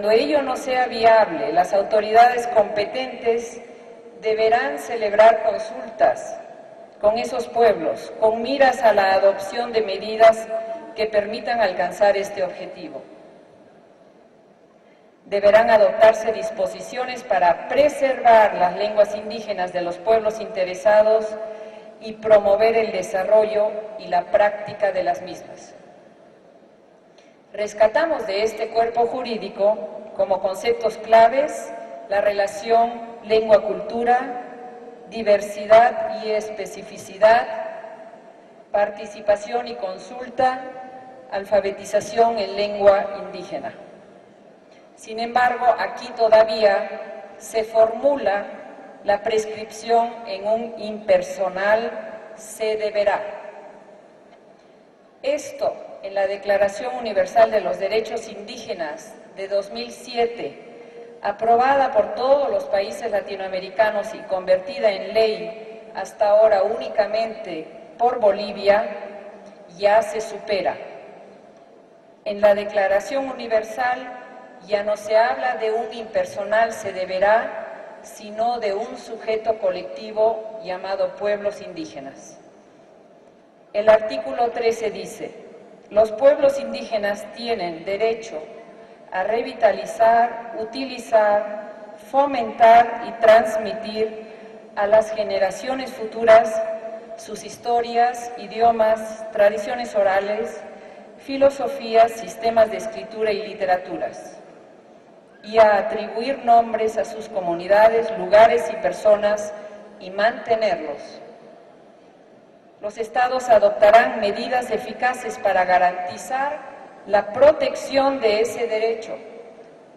Cuando ello no sea viable, las autoridades competentes deberán celebrar consultas con esos pueblos, con miras a la adopción de medidas que permitan alcanzar este objetivo. Deberán adoptarse disposiciones para preservar las lenguas indígenas de los pueblos interesados y promover el desarrollo y la práctica de las mismas. Rescatamos de este cuerpo jurídico como conceptos claves la relación lengua-cultura, diversidad y especificidad, participación y consulta, alfabetización en lengua indígena. Sin embargo, aquí todavía se formula la prescripción en un impersonal se deberá. Esto, en la Declaración Universal de los Derechos Indígenas de 2007, aprobada por todos los países latinoamericanos y convertida en ley hasta ahora únicamente por Bolivia, ya se supera. En la Declaración Universal ya no se habla de un impersonal se deberá, sino de un sujeto colectivo llamado pueblos indígenas. El artículo 13 dice: los pueblos indígenas tienen derecho a revitalizar, utilizar, fomentar y transmitir a las generaciones futuras sus historias, idiomas, tradiciones orales, filosofías, sistemas de escritura y literaturas, y a atribuir nombres a sus comunidades, lugares y personas y mantenerlos. Los estados adoptarán medidas eficaces para garantizar la protección de ese derecho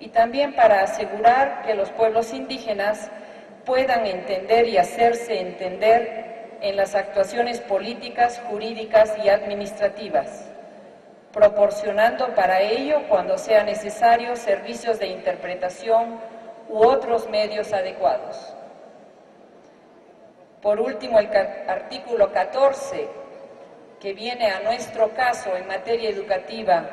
y también para asegurar que los pueblos indígenas puedan entender y hacerse entender en las actuaciones políticas, jurídicas y administrativas, proporcionando para ello, cuando sea necesario, servicios de interpretación u otros medios adecuados. Por último, el artículo 14, que viene a nuestro caso en materia educativa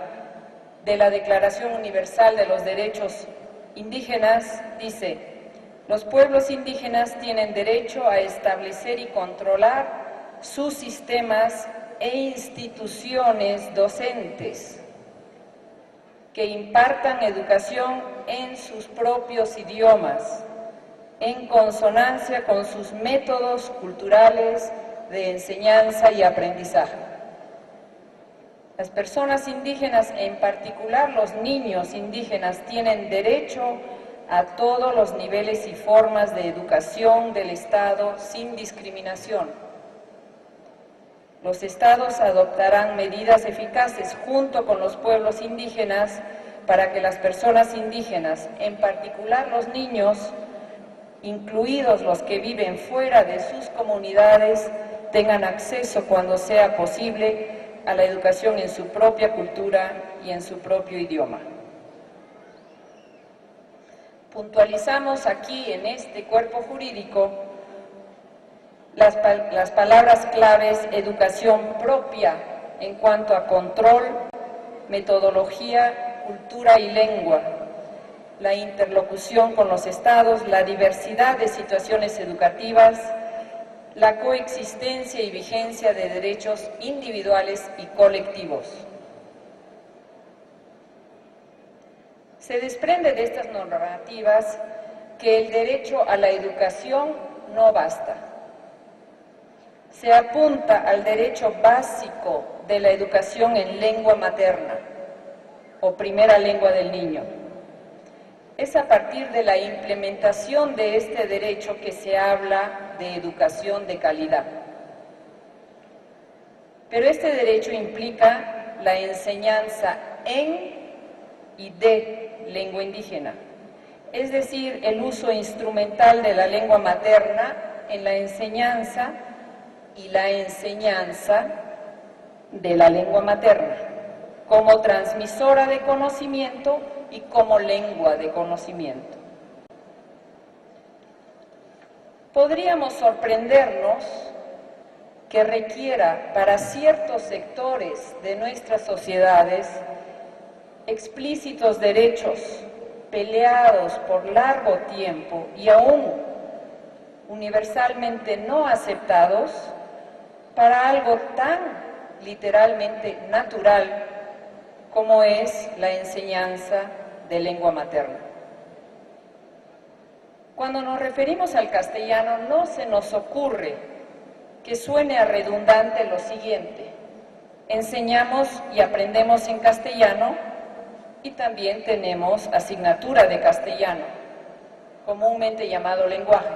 de la Declaración Universal de los Derechos Indígenas, dice: los pueblos indígenas tienen derecho a establecer y controlar sus sistemas e instituciones docentes que impartan educación en sus propios idiomas, en consonancia con sus métodos culturales de enseñanza y aprendizaje. Las personas indígenas, en particular los niños indígenas, tienen derecho a todos los niveles y formas de educación del Estado sin discriminación. Los estados adoptarán medidas eficaces junto con los pueblos indígenas para que las personas indígenas, en particular los niños, incluidos los que viven fuera de sus comunidades, tengan acceso cuando sea posible a la educación en su propia cultura y en su propio idioma. Puntualizamos aquí en este cuerpo jurídico las palabras claves educación propia en cuanto a control, metodología, cultura y lengua, la interlocución con los estados, la diversidad de situaciones educativas, la coexistencia y vigencia de derechos individuales y colectivos. Se desprende de estas normativas que el derecho a la educación no basta. Se apunta al derecho básico de la educación en lengua materna o primera lengua del niño. Es a partir de la implementación de este derecho que se habla de educación de calidad. Pero este derecho implica la enseñanza en y de lengua indígena, es decir, el uso instrumental de la lengua materna en la enseñanza y la enseñanza de la lengua materna, como transmisora de conocimiento y como lengua de conocimiento. Podríamos sorprendernos que requiera para ciertos sectores de nuestras sociedades explícitos derechos peleados por largo tiempo y aún universalmente no aceptados para algo tan literalmente natural como es la enseñanza de lengua materna. Cuando nos referimos al castellano, no se nos ocurre que suene a redundante lo siguiente: enseñamos y aprendemos en castellano y también tenemos asignatura de castellano, comúnmente llamado lenguaje.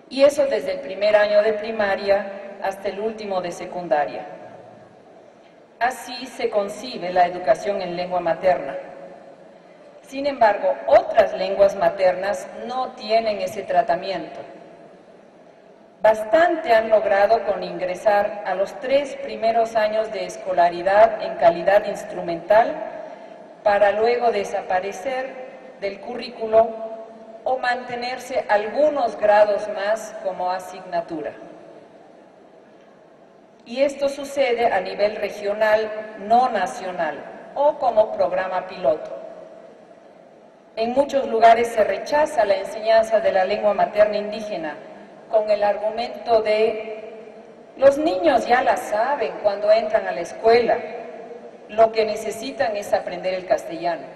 Y eso desde el primer año de primaria hasta el último de secundaria. Así se concibe la educación en lengua materna. Sin embargo, otras lenguas maternas no tienen ese tratamiento. Bastante han logrado con ingresar a los 3 primeros años de escolaridad en calidad instrumental para luego desaparecer del currículo o mantenerse algunos grados más como asignatura. Y esto sucede a nivel regional, no nacional, o como programa piloto. En muchos lugares se rechaza la enseñanza de la lengua materna indígena con el argumento de los niños ya la saben cuando entran a la escuela, lo que necesitan es aprender el castellano.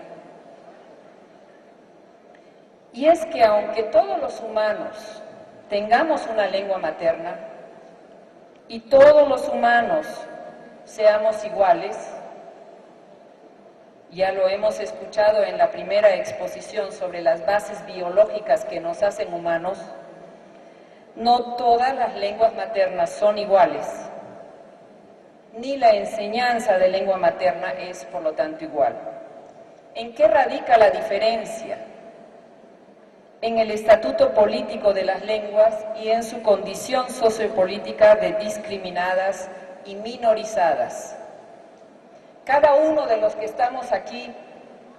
Y es que aunque todos los humanos tengamos una lengua materna y todos los humanos seamos iguales, ya lo hemos escuchado en la primera exposición sobre las bases biológicas que nos hacen humanos, no todas las lenguas maternas son iguales, ni la enseñanza de lengua materna es, por lo tanto, igual. ¿En qué radica la diferencia? En el estatuto político de las lenguas y en su condición sociopolítica de discriminadas y minorizadas. Cada uno de los que estamos aquí,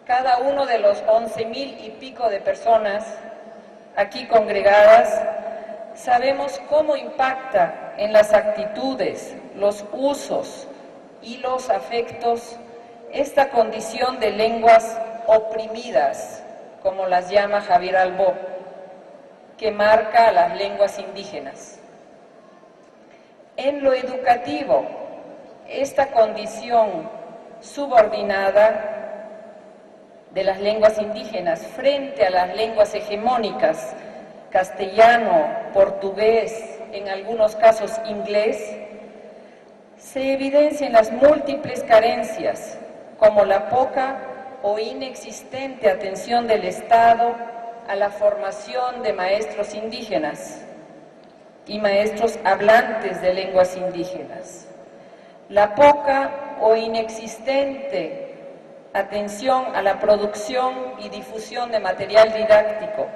cada uno de los 11,000 y pico de personas aquí congregadas, sabemos cómo impacta en las actitudes, los usos y los afectos esta condición de lenguas oprimidas, como las llama Javier Albó, que marca a las lenguas indígenas. En lo educativo, esta condición subordinada de las lenguas indígenas frente a las lenguas hegemónicas, castellano, portugués, en algunos casos inglés, se evidencia en las múltiples carencias, como la poca o inexistente atención del Estado a la formación de maestros indígenas y maestros hablantes de lenguas indígenas, la poca o inexistente atención a la producción y difusión de material didáctico,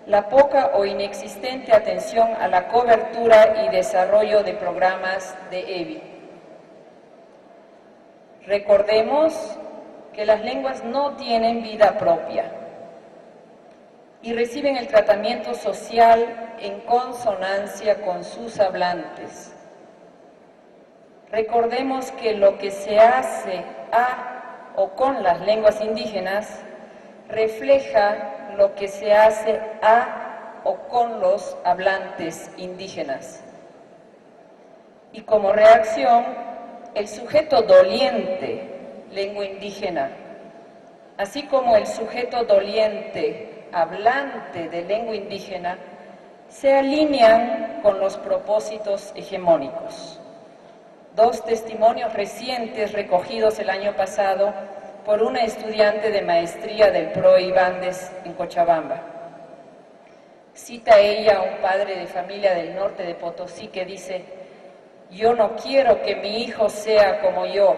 la poca o inexistente atención a la cobertura y desarrollo de programas de EBI. Recordemos que las lenguas no tienen vida propia y reciben el tratamiento social en consonancia con sus hablantes. Recordemos que lo que se hace a o con las lenguas indígenas refleja lo que se hace a o con los hablantes indígenas. Y como reacción, el sujeto doliente, lengua indígena, así como el sujeto doliente, hablante de lengua indígena, se alinean con los propósitos hegemónicos. 2 testimonios recientes recogidos el año pasado por una estudiante de maestría del PROE Bandes en Cochabamba. Cita ella a un padre de familia del norte de Potosí que dice: yo no quiero que mi hijo sea como yo,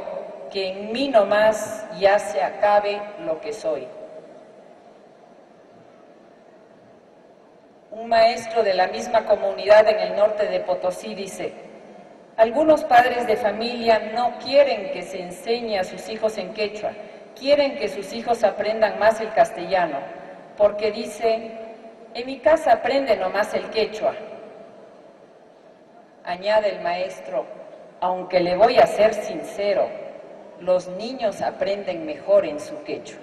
que en mí nomás ya se acabe lo que soy. Un maestro de la misma comunidad en el norte de Potosí dice: algunos padres de familia no quieren que se enseñe a sus hijos en quechua, quieren que sus hijos aprendan más el castellano, porque dice, en mi casa aprende nomás el quechua. Añade el maestro, aunque le voy a ser sincero, los niños aprenden mejor en su quechua.